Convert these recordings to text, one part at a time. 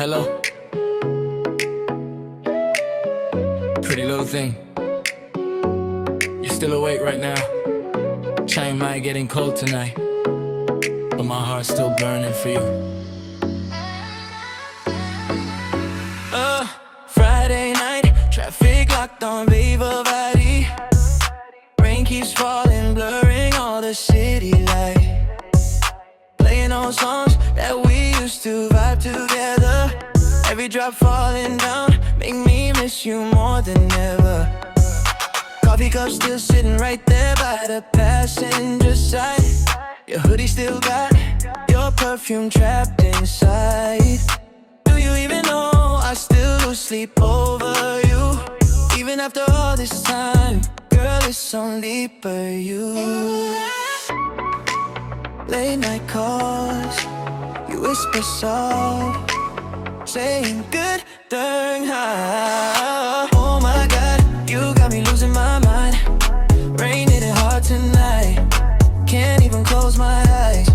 Hello? Pretty little thing. You're still awake right now. Child might getting cold tonight, but my heart's still burning for you. Friday night, traffic locked on Viva Valley. Rain keeps falling, blurring all the city lights. Playing old songs that we used to vibe together. Every drop falling down make me miss you more than ever. Coffee cup still sitting right there by the passenger side. Your hoodie still got your perfume trapped inside. Do you even know I still lose sleep over you? Even after all this time, girl, it's only for you. Late night calls, you whisper soft, saying good darn high. Oh my God, you got me losing my mind. Rain hit it hard tonight, can't even close my eyes.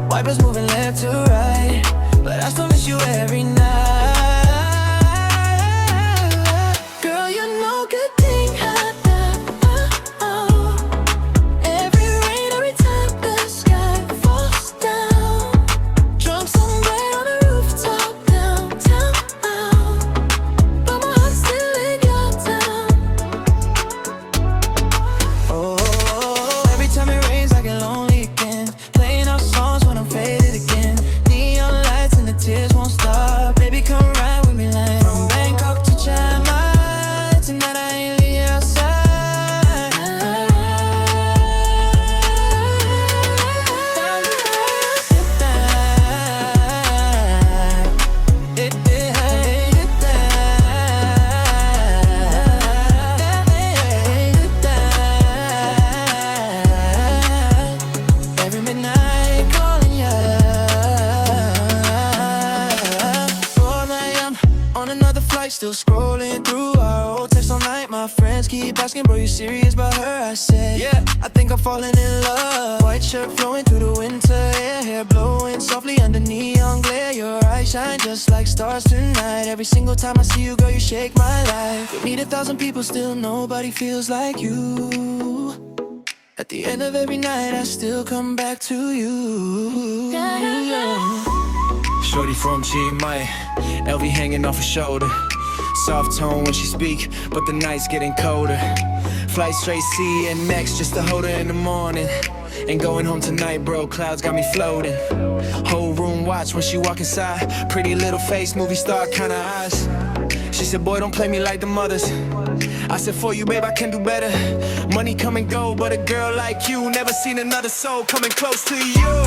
Wipers moving left to right, but I still miss you every night. Girl, you know good thing every rain, every time the sky falls down. Drunk somewhere on a rooftop downtown, but my heart's still in your town. Oh, every time it rains I get lonely again, playing our songs when I'm faded again. Neon lights and the tears won't stop. Baby, come ride with me like from Bangkok to Chiang Mai. Tonight I ain't leaving outside. Every midnight calling ya. 4 a.m. on another flight, still scrolling through our old texts all night. My friends keep asking, bro, you serious about her? I said, yeah, I think I'm falling in love. White shirt flowing through the winter air, hair blowing softly under neon glare. Your eyes shine just like stars tonight. Every single time I see you, girl, you shake my life. We need 1,000 people, still nobody feels like you. At the end of every night, I still come back to you. Shorty from Chiang Mai, LV hanging off her shoulder. Soft tone when she speak, but the night's getting colder. Flight straight CNX just to hold her in the morning. Ain't going home tonight, bro, clouds got me floating. Whole room watch when she walk inside. Pretty little face, movie star kinda eyes. She said, boy, don't play me like the mothers. I said, for you, babe, I can do better. Money come and go, but a girl like you, never seen another soul coming close to you.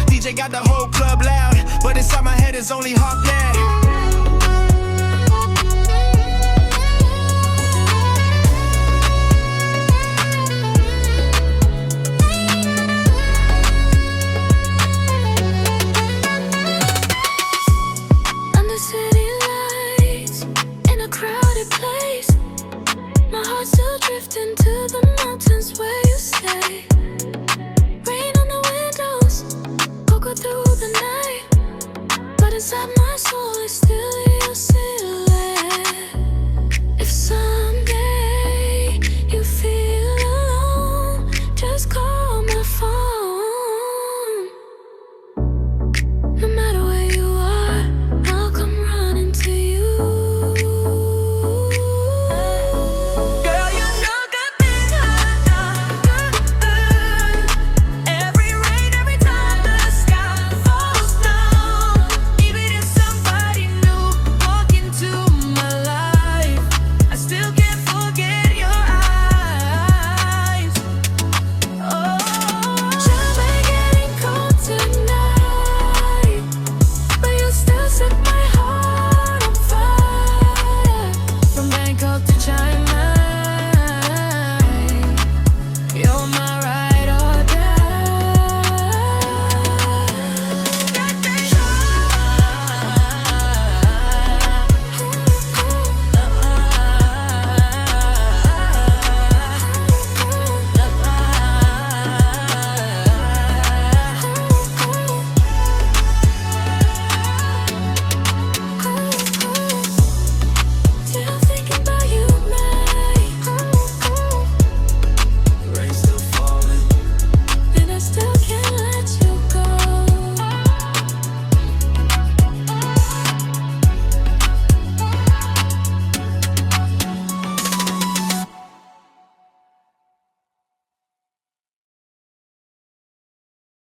DJ got the whole club loud, but inside my head is only Heartbreak. Under city lights, in a crowded place, my heart's still drifting to the mountains where you stay. Rain on the windows, cocoa through the night, but inside my soul is still your silhouette.